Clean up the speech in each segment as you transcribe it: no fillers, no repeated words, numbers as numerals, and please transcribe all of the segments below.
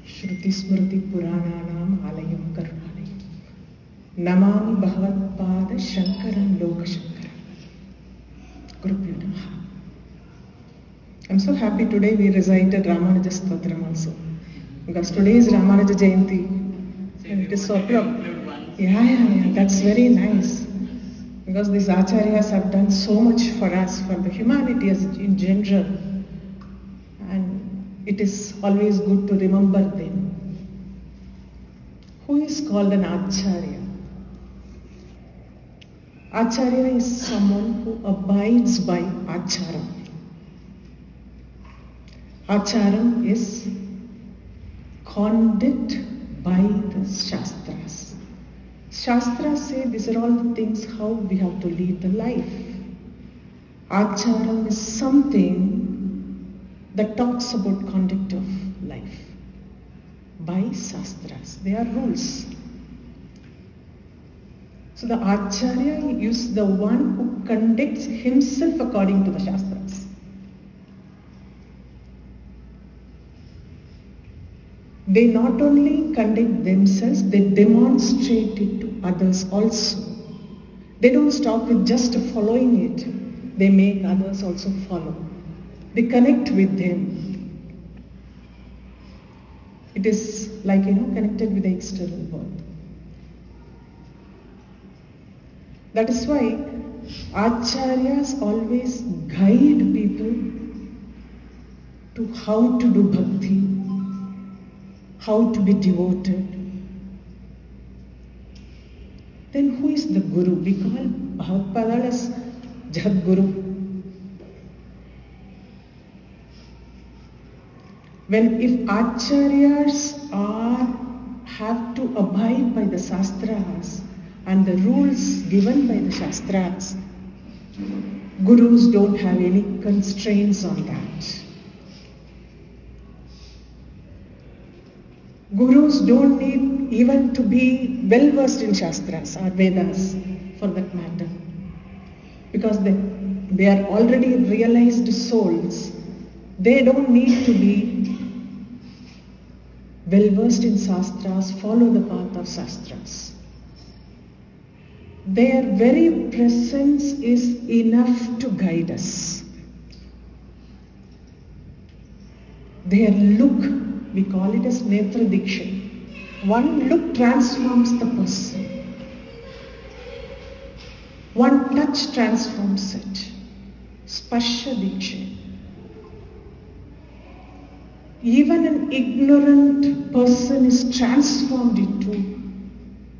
Shruti Smriti Purananam Alayam Karunalayam Namami Bhagavad-pada Shankaram Loka Shankara. Gurubhyo Namaha. I'm so happy today we recited Ramanuja Stotram also. Because today is Ramanuja Jayanthi. And it is so appropriate. Yeah, that's very nice. Because these acharyas have done so much for us, for the humanity as in general. And it is always good to remember them. Who is called an acharya? Acharya is someone who abides by acharam. Acharam is conduct by the Shastras. Shastras say these are all the things how we have to lead the life. Acharam is something that talks about conduct of life by Shastras. They are rules. So the Acharya is the one who conducts himself according to the Shastras. They not only conduct themselves, they demonstrate it to others also. They don't stop with just following it. They make others also follow. They connect with them. It is like, connected with the external world. That is why Acharyas always guide people to how to do bhakti, how to be devoted. Then who is the Guru? We call Bhagavad as Jagat Guru. If Acharyas have to abide by the Shastras and the rules given by the Shastras, Gurus don't have any constraints on that. Gurus don't need even to be well versed in Shastras or Vedas for that matter. Because they are already realized souls. They don't need to be well versed in Shastras, follow the path of Shastras. Their very presence is enough to guide us. Their look, we call it as Netra Diksha. One look transforms the person. One touch transforms it. Sparsha Diksha. Even an ignorant person is transformed into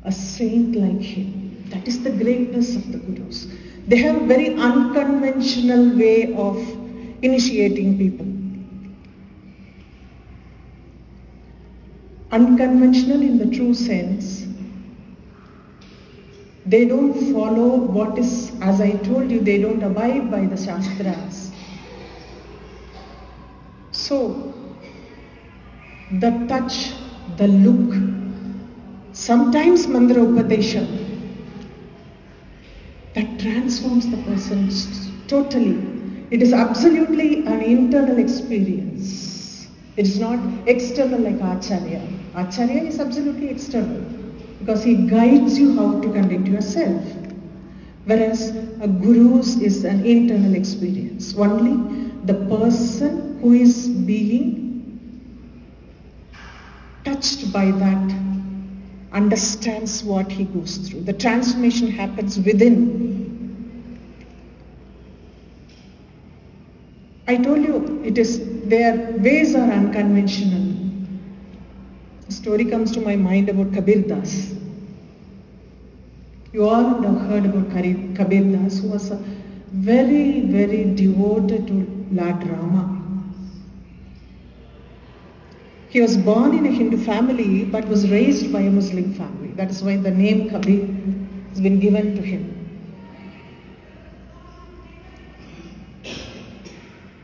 a saint like him. That is the greatness of the Gurus. They have a very unconventional way of initiating people. Unconventional in the true sense. They don't follow what is, as I told you, they don't abide by the Shastras. So, the touch, the look, sometimes Mandra Upadesha, that transforms the person totally. It is absolutely an internal experience. It is not external like Acharya. Acharya is absolutely external because he guides you how to conduct yourself. Whereas a Guru's is an internal experience. Only the person who is being touched by that understands what he goes through. The transformation happens within. I told you, their ways are unconventional. A story comes to my mind about Kabir Das. You all would have heard about Kabir Das, who was very, very devoted to Lord Rama. He was born in a Hindu family but was raised by a Muslim family. That is why the name Kabir has been given to him.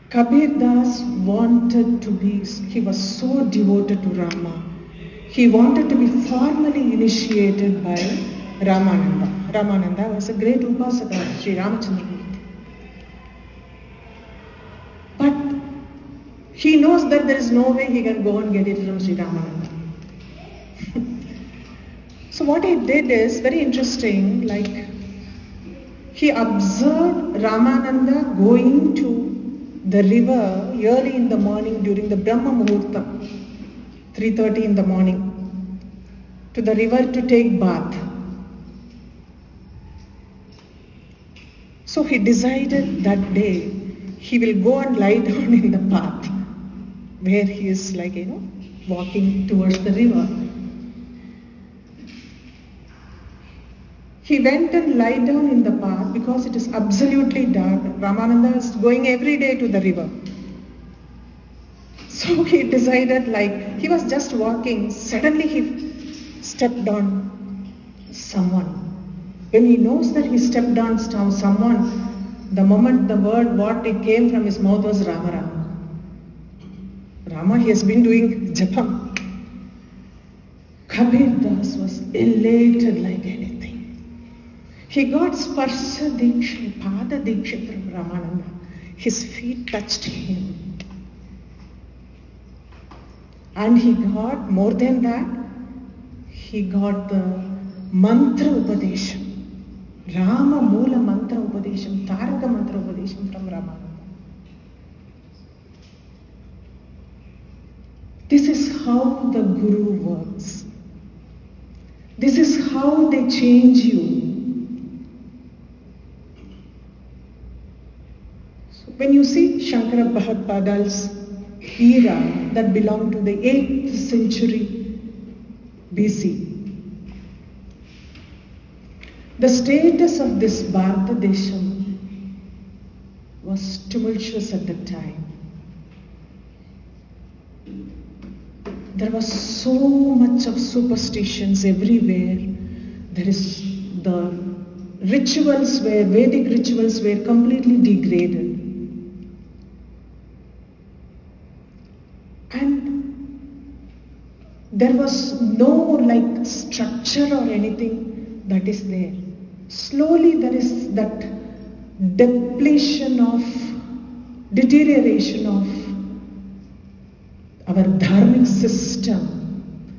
Kabir Das he was so devoted to Rama. He wanted to be formally initiated by Ramananda. Ramananda was a great upasaka of Sri Ramachandramurti. But he knows that there is no way he can go and get it from Sri Ramananda. So what he did is very interesting, like he observed Ramananda going to the river early in the morning during the Brahma Muhurtam, 3:30 in the morning, to the river to take bath. So he decided that day he will go and lie down in the path where he is walking towards the river. He went and lied down in the path because it is absolutely dark. Ramananda is going every day to the river. So he decided, he was just walking, suddenly he stepped on someone. When he knows that he stepped on someone, the moment the word what it came from his mouth was Rama Rama. Rama, he has been doing japam. Kabir Das was elated like anything. He got Sparsha Diksha, Pada Diksha from Ramananda. His feet touched him. And he got, more than that, he got the mantra upadesham. Rama Moola mantra upadesham, Taraka mantra upadesham from Ramananda. This is how the Guru works. This is how they change you. When you see Shankara Bhagad's era that belonged to the 8th century BC, the status of this Bharata Desham was tumultuous at that time. There was so much of superstitions everywhere. The rituals were, Vedic rituals were completely degraded. And there was no structure or anything that is there. Slowly there is that deterioration of our dharmic system.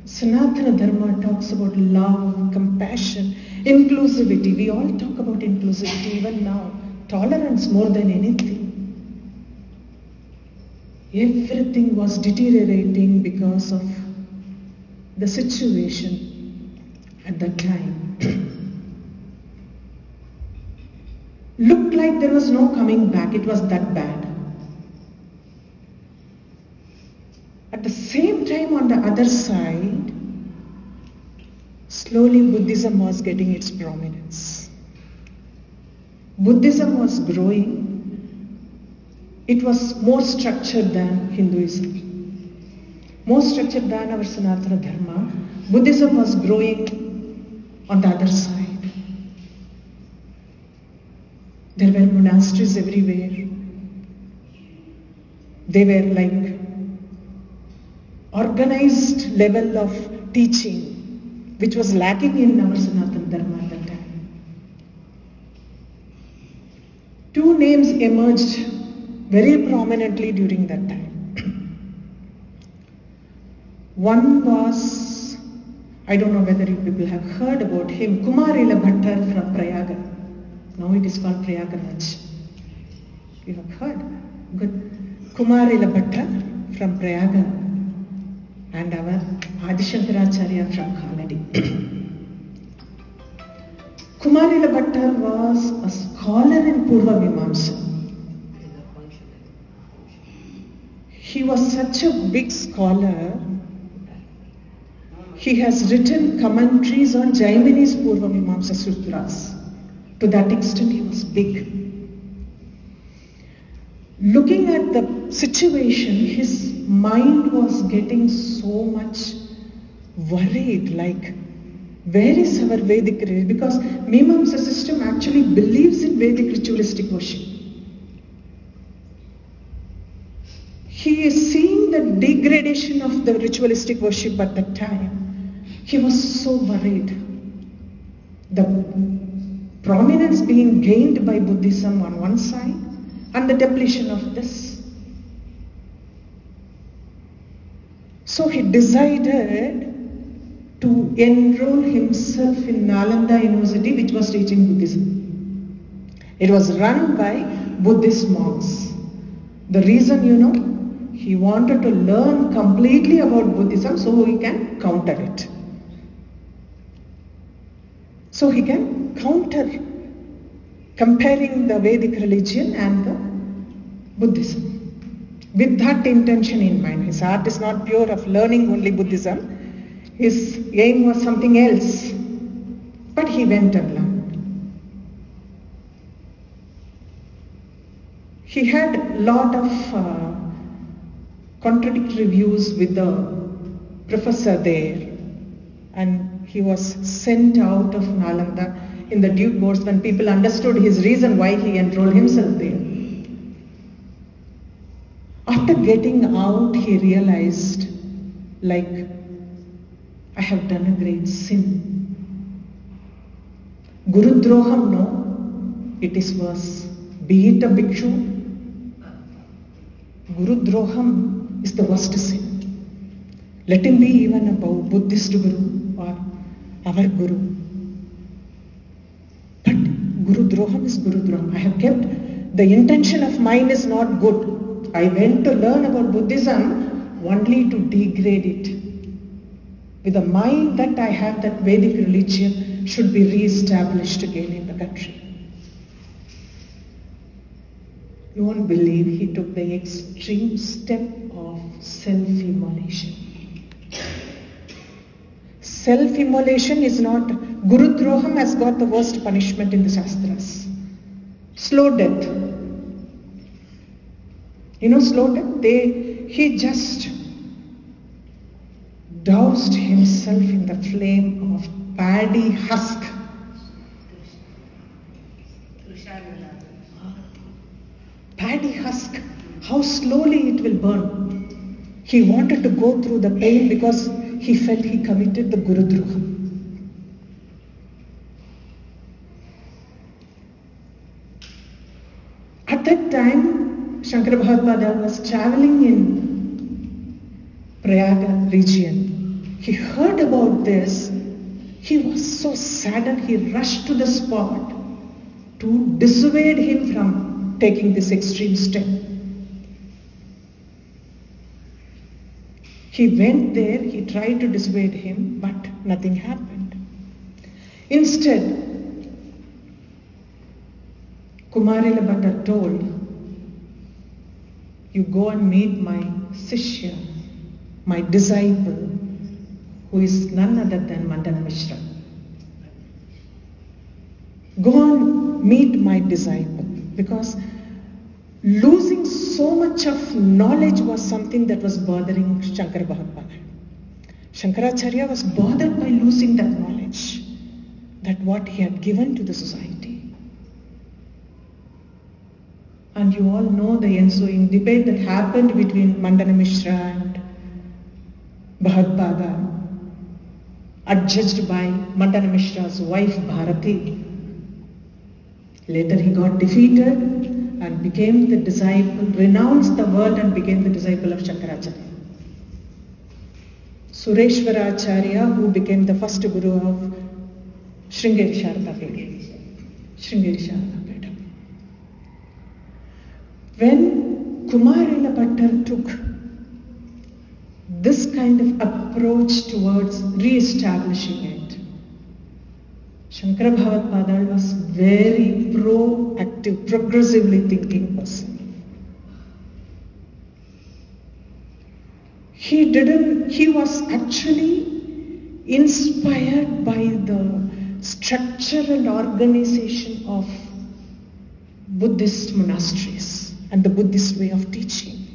Sanatana Dharma talks about love, compassion, inclusivity. We all talk about inclusivity even now. Tolerance more than anything. Everything was deteriorating because of the situation at that time. Looked like there was no coming back. It was that bad. At the same time, on the other side, slowly Buddhism was getting its prominence. Buddhism was growing. It was more structured than Hinduism, more structured than our Sanatana Dharma. Buddhism was growing on the other side. There were monasteries everywhere. They were organized level of teaching, which was lacking in our Sanatana Dharma at that time. Two names emerged very prominently during that time. One was, I don't know whether you people have heard about him, Kumarila Bhattar from Prayaga. Now it is called Prayagraj. You have heard? Good. Kumarila Bhattar from Prayaga and our Adi Shankaracharya from Khaladi. Kumarila Bhattar was a scholar in Purva Mimamsa. He was such a big scholar. He has written commentaries on Jaimini's Purva Mimamsa Sutras. To that extent, he was big. Looking at the situation, his mind was getting so much worried, where is our Vedic religion? Because Mimamsa system actually believes in Vedic ritualistic worship. He is seeing the degradation of the ritualistic worship at that time. He was so worried. the prominence being gained by Buddhism on one side and the depletion of this. So he decided to enroll himself in Nalanda University, which was teaching Buddhism. It was run by Buddhist monks. The reason, he wanted to learn completely about Buddhism so he can counter it. So he can counter comparing the Vedic religion and the Buddhism. With that intention in mind, his heart is not pure of learning only Buddhism. His aim was something else. But he went and learned. He had a lot of contradictory views with the professor there, and he was sent out of Nalanda in the due course when people understood his reason why he enrolled himself there. After getting out, he realized, I have done a great sin. Guru Droham, no, it is worse. Be it a bhikshu, Guru Droham is the worst sin. Let him be even a Buddhist Guru or our Guru. But Guru Droham is Guru Droham. I have kept, the intention of mine is not good. I went to learn about Buddhism only to degrade it. With the mind that I have, that Vedic religion should be re-established again in the country. You won't believe he took the extreme step of self-immolation. Self-immolation is not, Guru Droham has got the worst punishment in the Shastras. Slow death. Slow death? He just doused himself in the flame of paddy husk. Paddy husk, how slowly it will burn. He wanted to go through the pain because he felt he committed the Guru Droham. At that time, Shankara Bhagavad was traveling in Prayaga region. He heard about this. He was so saddened, he rushed to the spot to dissuade him from taking this extreme step. He went there, he tried to dissuade him, but nothing happened. Instead, Kumarila Bhatta told, you go and meet my Sishya, my disciple, who is none other than Mandana Mishra. Go and meet my disciple, because losing so much of knowledge was something that was bothering Shankara Bhagavad. Shankaracharya was bothered by losing that knowledge, that what he had given to the society. And you all know the ensuing debate that happened between Mandana Mishra and Bhagavad, adjudged by Mandana Mishra's wife Bharati. Later he got defeated and became the disciple, renounced the world and became the disciple of Shankaracharya. Sureshwaracharya, who became the first guru of Sringeri Sharada Peetham. When Kumarila Bhatta took this kind of approach towards re-establishing it, Shankara Bhagavad was very proactive, progressively thinking person. He was actually inspired by the structure and organization of Buddhist monasteries and the Buddhist way of teaching.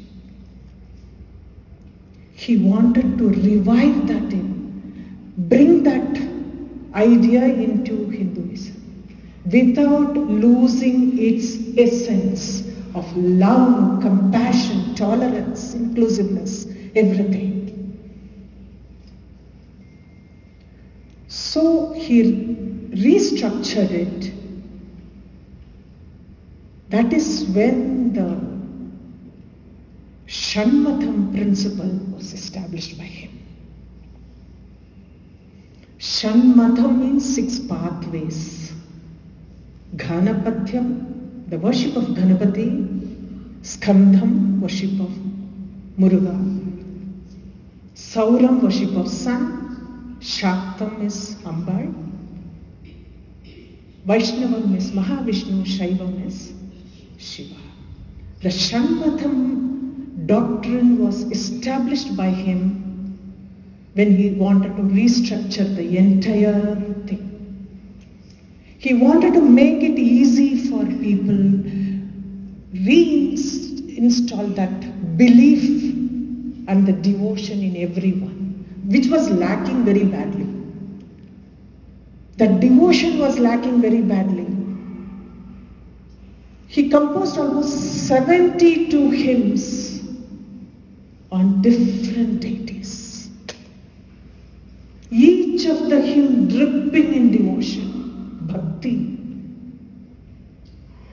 He wanted to revive that bring that idea into Hinduism without losing its essence of love, compassion, tolerance, inclusiveness, everything. So he restructured it, that is when the Shanmatham principle was established by him. Shanmatham means 6 pathways. Ghanapatyam, the worship of Ganapati. Skandham, worship of Muruga. Sauram, worship of sun. Shaktam is Ambal. Vaishnavam is Mahavishnu. Shaivam is Shiva. The Shanmatham doctrine was established by him when he wanted to restructure the entire thing. He wanted to make it easy for people, reinstall that belief and the devotion in everyone, which was lacking very badly. That devotion was lacking very badly. He composed almost 72 hymns on different deities. Each of the hymn dripping in devotion, bhakti.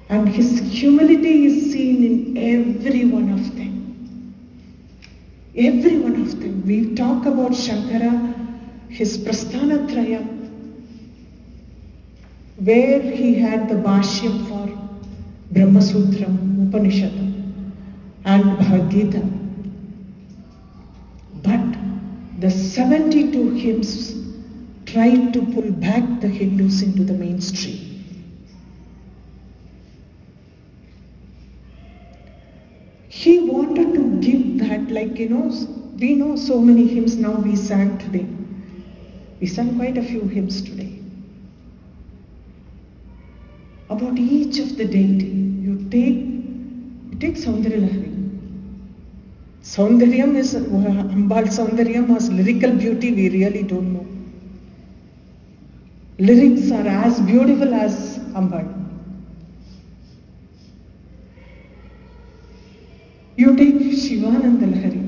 And his humility is seen in every one of them. Every one of them. We talk about Shankara, his Prasthanatraya, where he had the Bhashyam for Brahma Sutram, Upanishadam, and Bhagavad Gita. But the 72 hymns tried to pull back the Hindus into the mainstream. He wanted to give that, we know so many hymns now we sang today. We sang quite a few hymns today. About each of the deity, you take Saundarya Lahari. Saundaryam is, Ambal Saundaryam has lyrical beauty, we really don't know. Lyrics are as beautiful as Ambal. You take Shivananda Lahari.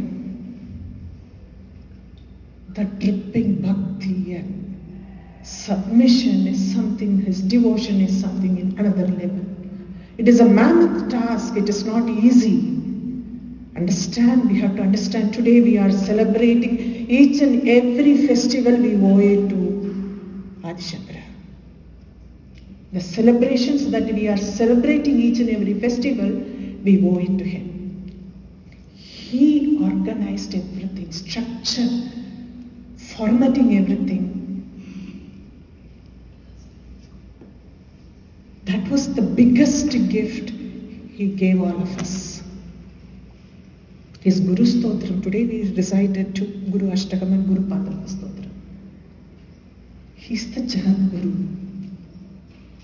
The dripping bhakti and submission is something, his devotion is something in another level. It is a mammoth task, it is not easy. We have to understand today we are celebrating each and every festival we owe it to Adi Shankara. The celebrations that we are celebrating each and every festival, we owe it to him. He organized everything, structure, formatting everything. That was the biggest gift he gave all of us. His Guru Stotram. Today we recited to Guru Ashtakam and Guru Padma Stotram. He's the Jagat Guru.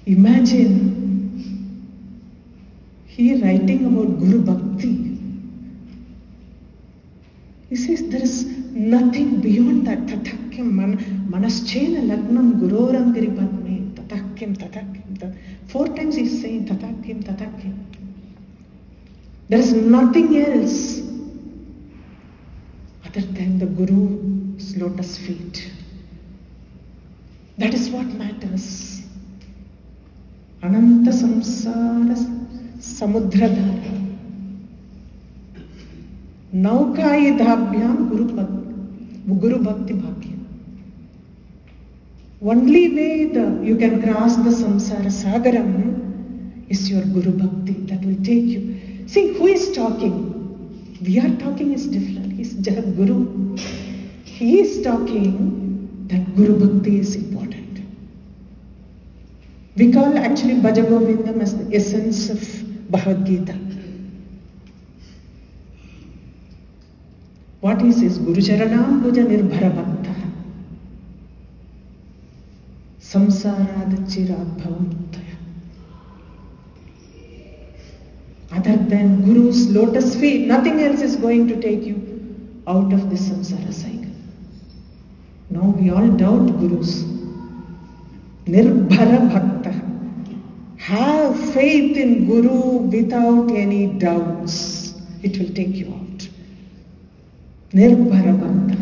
Imagine he writing about Guru Bhakti. He says there is nothing beyond that. Tatakyam manaschena lagnam guroram giripadme. Tatakyam, tatakyam. 4 times he's saying tatakyam, tatakyam. There is nothing else other than the Guru's lotus feet. That is what matters. Ananta samsara samudradhara. Naukayidhabhyam Guru Bhakti Bhakya. Only way you can cross the samsara sagaram is your Guru Bhakti. That will take you. See, who is talking? We are talking is different. He's Jagat Guru. He is talking that Guru Bhakti is important. We call actually Bhaja Govindam as the essence of Bhagavad Gita. What is his Guru Charanam Bhuja Nirbhara Bhakta Samsarad Chirad Bhavam. Other than Guru's lotus feet, nothing else is going to take you out of this samsara cycle. Now we all doubt Gurus. Nirbhara Bhakta. Have faith in Guru without any doubts. It will take you out. Nirbhara Bhakta.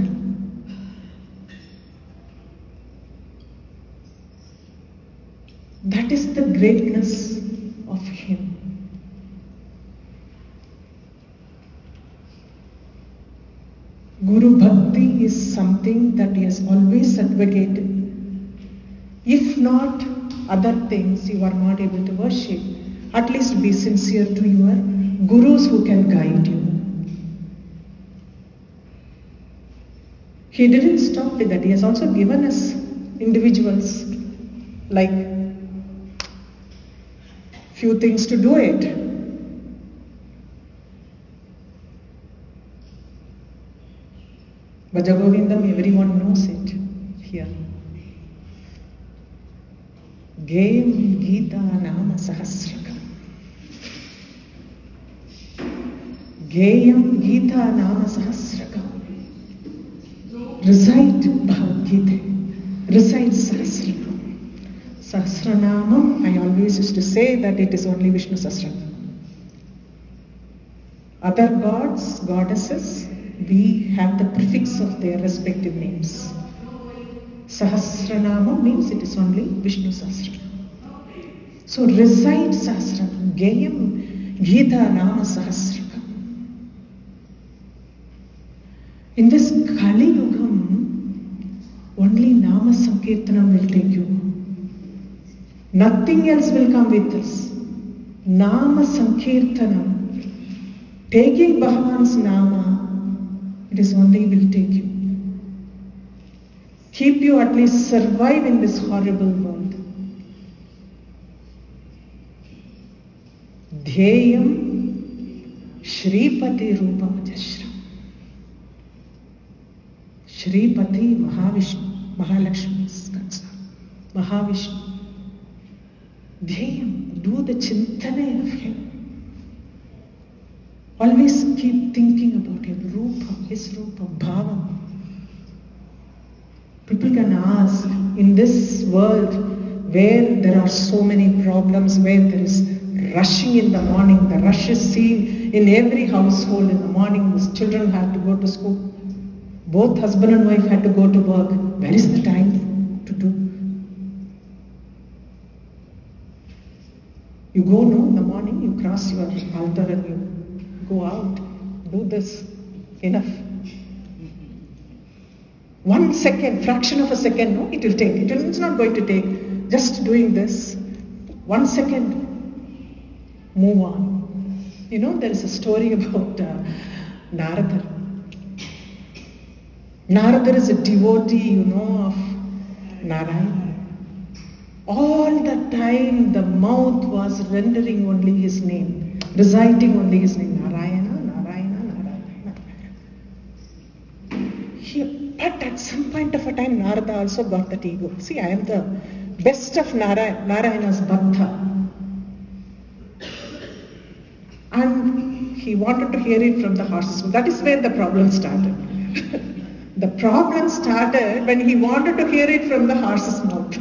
That is the greatness of him. Guru Bhakti is something that he has always advocated. If not other things you are not able to worship, at least be sincere to your gurus who can guide you. He didn't stop with that. He has also given us individuals like few things to do it. Bhajagovindam, everyone knows it here. Gayam Gita Nama Sahasrakam. Gayam Gita Nama Sahasrakam. Recite Bhagavad Gita. Recite Sahasranam. Sahasranamam, I always used to say that it is only Vishnu Sahasranam. Other gods, goddesses, we have the prefix of their respective names. Sahasranamam means it is only Vishnu Sahasranam. So recite Sahasranam. Gayam Gita Nama Sahasrakam. In this Kali Yugam, only Nama Sankirtanam will take you. Nothing else will come with us. Nama Sankirtanam, taking Bhagavan's Nama, it is only will take you. Keep you at least survive in this horrible world. Dhyayam Shripati Rupam Jashram. Shripati Mahavishnu, Mahalakshmi's concern. Mahavishnu. Dhyayam, do the chintane of him. Always keep thinking about him, Rupa, his Rupa, Bhavam. People can ask, in this world where there are so many problems, where there is rushing in the morning, the rush is seen in every household in the morning, the children have to go to school. Both husband and wife had to go to work. Where is the time to do? You go, no, in the morning, you cross your altar and you go out. Do this. Enough. 1 second, fraction of a second, no, it will take. It's not going to take. Just doing this. 1 second. Move on. You know, there is a story about Narada. Narada is a devotee, of Narayana. All the time the mouth was rendering only his name, reciting only his name. Narayana, Narayana, Narayana, Narayana. But at some point of a time, Narada also got that ego. See, I am the best of Narayana's Bhakta. And he wanted to hear it from the horse's mouth. That is where the problem started. The problem started when he wanted to hear it from the horse's mouth.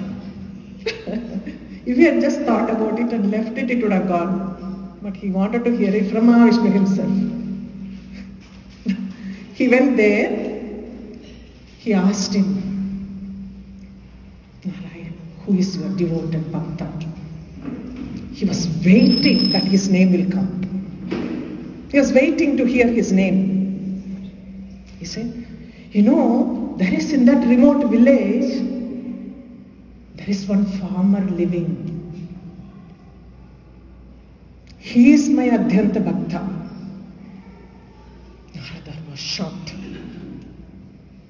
If he had just thought about it and left it, it would have gone. But he wanted to hear it from Mahavishnu himself. He went there, he asked him, Narayana, who is your devoted Bhakta? He was waiting that his name will come. He was waiting to hear his name. He said, there is in that remote village, there is one farmer living. He is my Adhyanta Bhakta. Narada was shocked.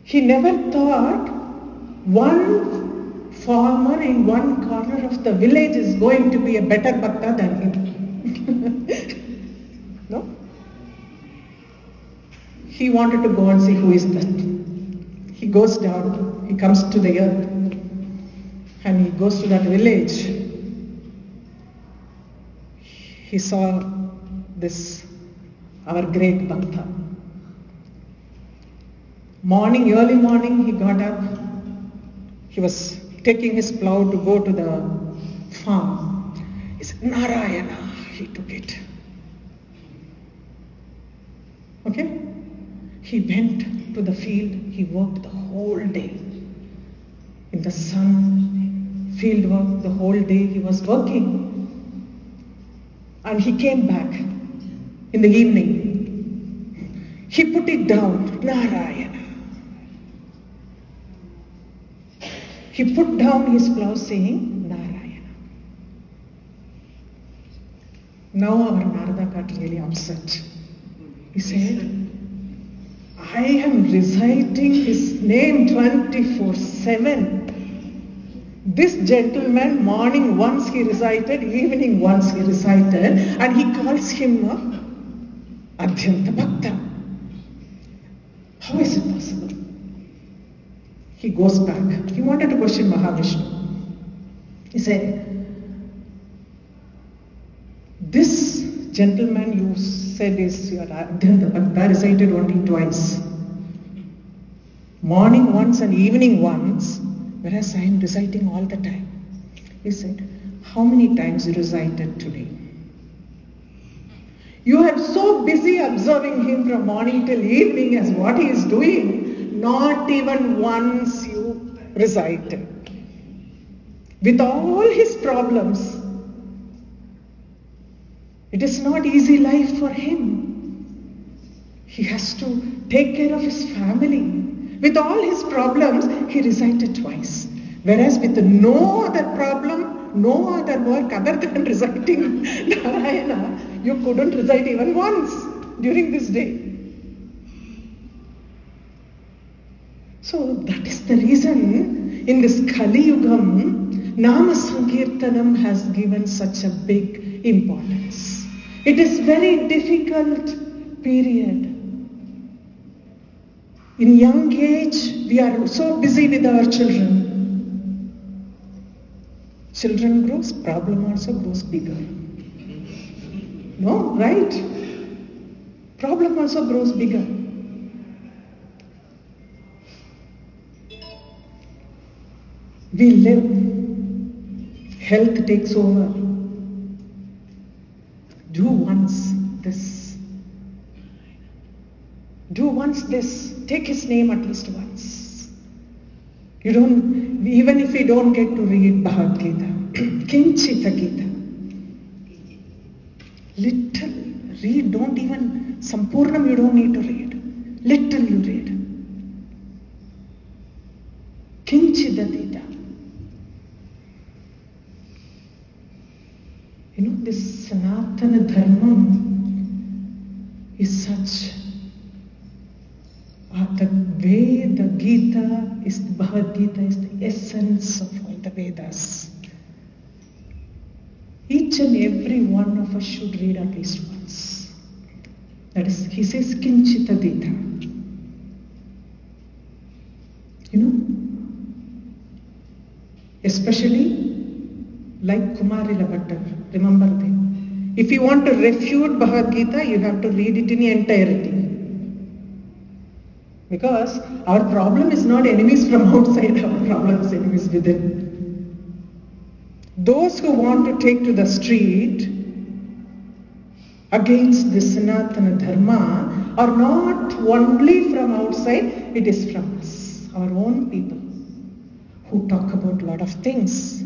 He never thought one farmer in one corner of the village is going to be a better Bhakta than him. No? He wanted to go and see who is that. He goes down, he comes to the earth, and he goes to that village. He saw this, our great Bhakta. Early morning, he got up. He was taking his plow to go to the farm. He said, Narayana. He took it. Okay? He went to the field. He worked the whole day in the sun, field work, the whole day he was working. And he came back in the evening. He put it down, Narayana. He put down his plough saying, Narayana. Now our Narada got really upset. He said, I am reciting his name 24/7. This gentleman, morning once he recited, evening once he recited, and he calls him Adhyanta Bhakta. How is it possible? He goes back. He wanted to question Mahavishnu. He said, this gentleman you said is your Adhyanta Bhakta, recited only twice. Morning once and evening once, whereas I am reciting all the time. He said, how many times you recited today? You are so busy observing him from morning till evening as what he is doing, not even once you recited. With all his problems, it is not easy life for him. He has to take care of his family. With all his problems, he recited twice. Whereas with no other problem, no other work other than reciting Narayana, you couldn't recite even once during this day. So that is the reason in this Kali Yugam, Nama Sankirtanam has given such a big importance. It is very difficult period. In young age, we are so busy with our children. Children grows, problem also grows bigger. No, right? Problem also grows bigger. We live, health takes over. Do once this. Do once this. Take his name at least once. You don't, even if we don't get to read Bhagavad Gita, Kinchita Gita. Little read, don't even, Sampurnam you don't need to read. Little you read. Kinchita Gita. You know, this Sanatana Dharma is such. The way the Gita is, the Bhagavad Gita is the essence of all the Vedas. Each and every one of us should read at least once. That is, he says, Kinchita Gita. You know, especially like Kumarila Bhattar, remember them. If you want to refute Bhagavad Gita, you have to read it in entirety. Because our problem is not enemies from outside, our problem is enemies within. Those who want to take to the street against the Sanatana Dharma are not only from outside, it is from us, our own people, who talk about a lot of things.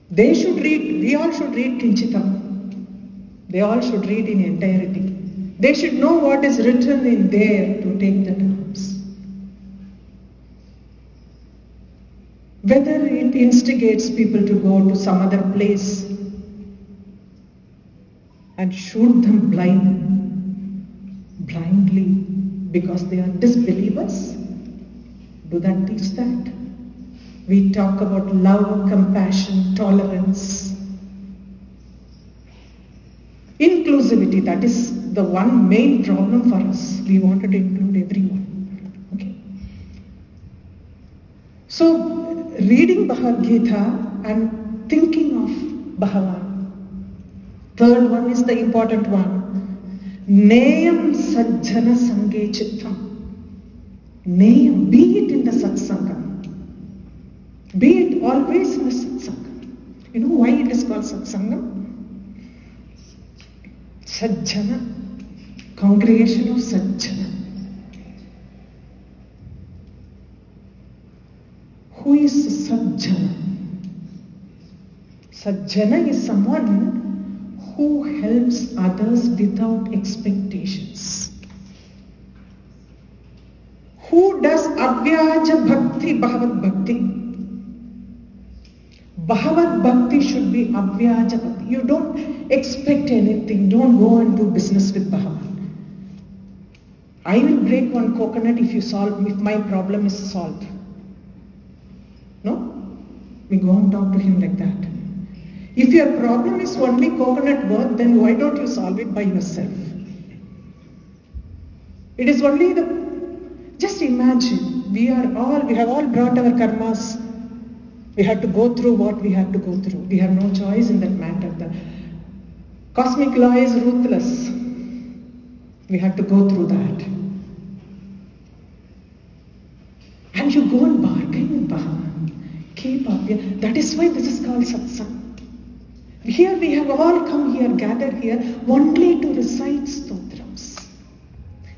They should read, we all should read Kinchitam. They all should read in entirety. They should know what is written in there to take the terms. Whether it instigates people to go to some other place and shoot them blindly because they are disbelievers, do that teach that? We talk about love, compassion, tolerance, inclusivity. That is the one main problem for us. We wanted to include everyone. Okay. So, reading Bhagavad Gita and thinking of Bhagavan. Third one is the important one. Neyam sajjana sange chittam. Neyam, be it in the satsangam. Be it always in the satsangam. You know why it is called satsangam? Sajjana, congregation of Sajjana, Who is Sajjana? Sajjana is someone who helps others without expectations. Who does Avyaja Bhakti, Bhavad Bhakti? Bhavad Bhakti should be Avyaja Bhakti. You don't expect anything. Don't go and do business with Bhavad. I will break one coconut if my problem is solved. No? We go and talk to him like that. If your problem is only coconut worth, then why don't you solve it by yourself? It is only just imagine, we have all brought our karmas. We have to go through what we have to go through. We have no choice in that matter. The cosmic law is ruthless. We have to go through that. And you go and bargain with Bhagavan. Keep up. That is why this is called satsang. Here we have all come here, gathered here, only to recite stotrams.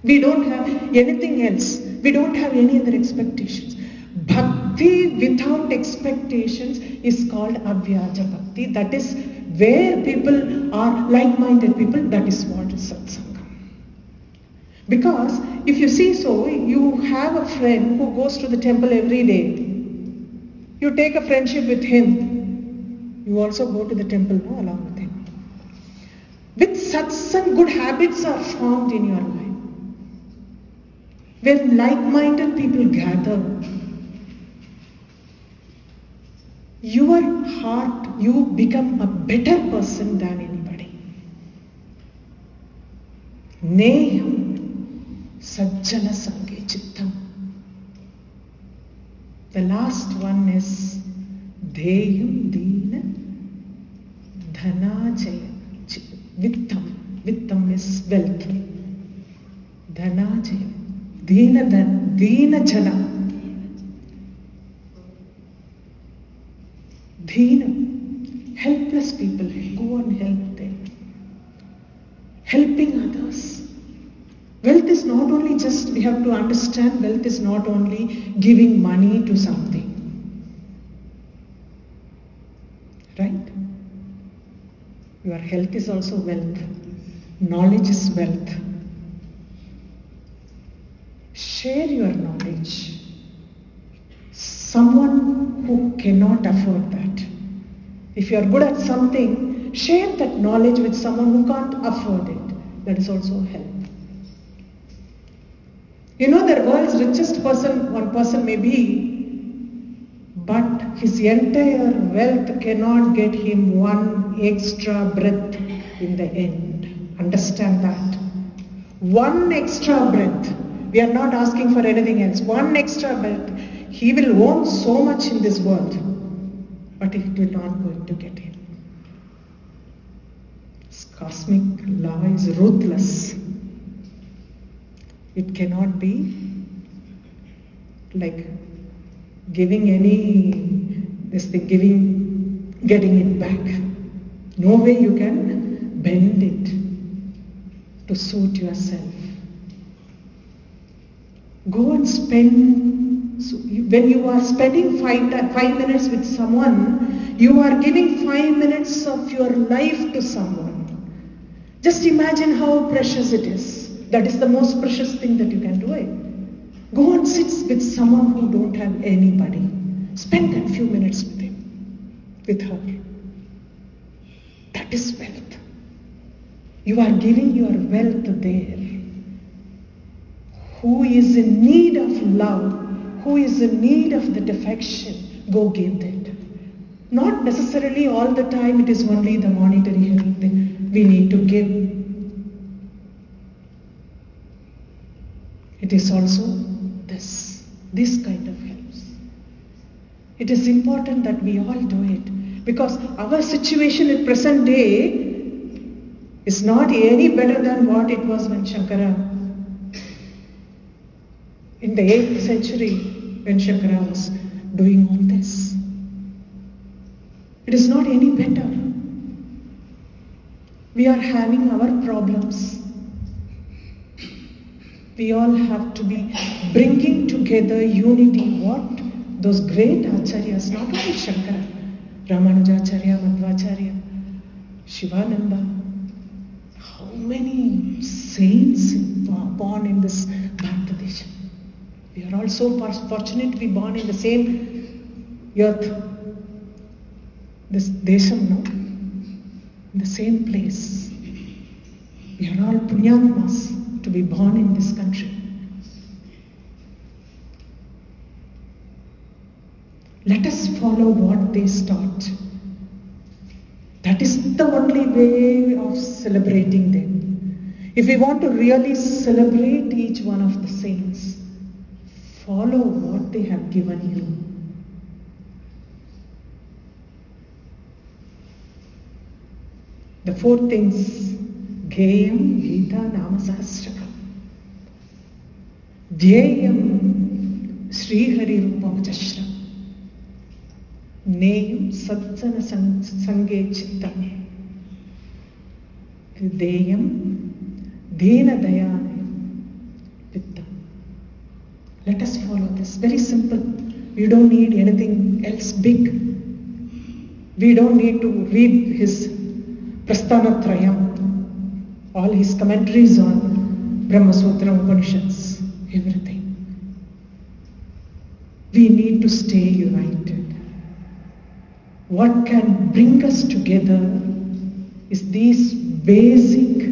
We don't have anything else. We don't have any other expectations. Bhakti without expectations is called Avyaja Bhakti. That is where people are like-minded people. That is what is satsanga. Because if you see so, you have a friend who goes to the temple every day. You take a friendship with him. You also go to the temple along with him. With satsang, good habits are formed in your life. When like-minded people gather, your heart, you become a better person than anybody. Neham sajjana sange chittam. The last one is Dheyam Dina Dhanajaya Vittam. Vittam is wealth. Dhanajaya Dina Jana. Dina, helpless people, go and help them. Helping others. Wealth is not only just, we have to understand, wealth is not only giving money to something. Right? Your health is also wealth. Knowledge is wealth. Share your knowledge. Someone who cannot afford that. If you are good at something, share that knowledge with someone who can't afford it. That is also help. You know, the world's richest person, one person may be, but his entire wealth cannot get him one extra breath in the end. Understand that. One extra breath. We are not asking for anything else. One extra breath. He will own so much in this world, but it will not going to get him. This cosmic law is ruthless. It cannot be like giving getting it back. No way you can bend it to suit yourself. Go and spend, when you are spending 5 minutes with someone, you are giving 5 minutes of your life to someone. Just imagine how precious it is. That is the most precious thing that you can do. Go and sit with someone who don't have anybody. Spend that few minutes with him, with her. That is wealth. You are giving your wealth there. Who is in need of love, who is in need of that affection, go give that. Not necessarily all the time it is only the monetary help that we need to give. It is also this kind of helps. It is important that we all do it, because our situation at present day is not any better than what it was when Shankara, in the 8th century, when Shankara was doing all this. It is not any better. We are having our problems. We all have to be bringing together unity. What those great acharyas, not only Shankara, Ramanujacharya, Madhvacharya, Shivananda, how many saints were born in this Bharatadesha. We are all so fortunate to be born in the same earth, this Desham, no? In the same place. We are all punyatmas to be born in this country. Let us follow what they taught. That is the only way of celebrating them. If we want to really celebrate each one of the saints, follow what they have given you. The four things: Geyam, Gita, Nama Sahasrakam. Dhyeyam, Sri Hari Rupam Chashram. Neyam, Satsana Sange Chittam. Deyam, Dena Dayane Vittam. Let us follow this. Very simple. We don't need anything else big. We don't need to read his Prasthanatrayam, all his commentaries on Brahma Sutra, Upanishads, everything. We need to stay united. What can bring us together is these basic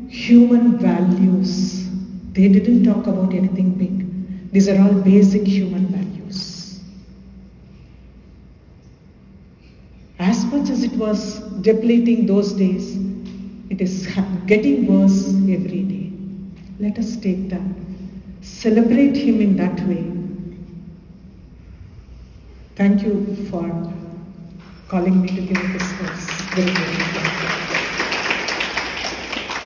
human values. They didn't talk about anything big. These are all basic human values. As much as it was depleting those days, it is getting worse every day. Let us take that. Celebrate him in that way. Thank you for calling me to give this course. Very good.